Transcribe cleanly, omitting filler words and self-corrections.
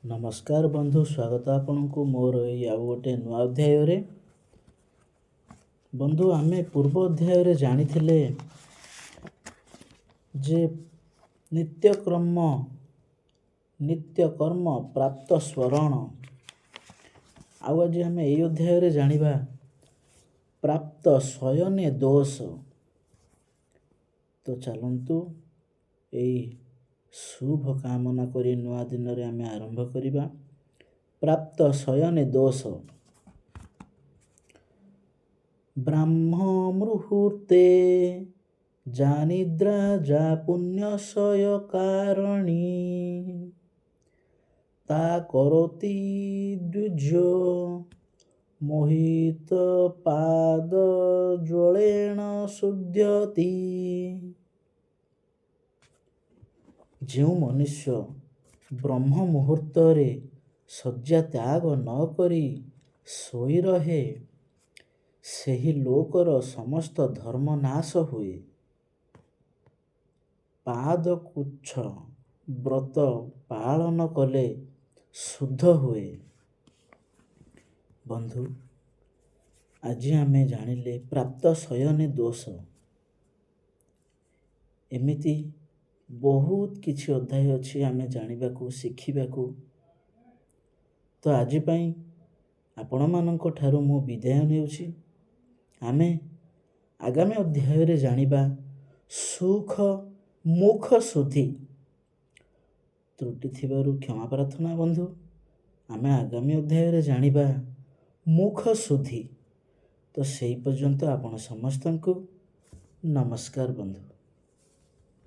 नमस्कार बंधु, स्वागत आपनku मोर आउ गोटे नुआ अध्याय। बंधु आमे पूर्व अध्याय जानी जे नित्यकर्म प्राप्त स्वरण। आज आमे एई अध्याय जानिबा प्राप्त शयने दोष। तो चलंतु एई शुभ कामना करी नुआ दिन रे आमे आरंभ करिबा। प्राप्त शयने दोष। ब्राह्म मुहूर्ते जानिद्रा जा पुण्यशय कारणी ता करोति द्विजो मोहित पाद ज्वलेन शुद्ध्यति। जो मनुष्य ब्रह्म मुहूर्त रे शय्या त्याग न करी सोई रहे सेही लोकर समस्त धर्म नाश हुए। पादकुच्छ व्रत पालन कले शुद्ध हुए। बंधु आज आमे जानिले प्राप्त शयने दोष। एमिति बहुत किछि अध्याय अछि आमे जानिबाकू शिखिबाकू। तो आज पई आपण मानक ठारू मो विदाय नेउछि। आमे आगामी अध्याय रे जानिबा सुख मुख शुद्धि। त्रुटि थिबारु क्षमा प्रार्थना बंधु। आमे आगामी अध्याय रे जानिबा मुख शुद्धि। तो सेई पर्यंत आपण समस्तंकु नमस्कार बंधु।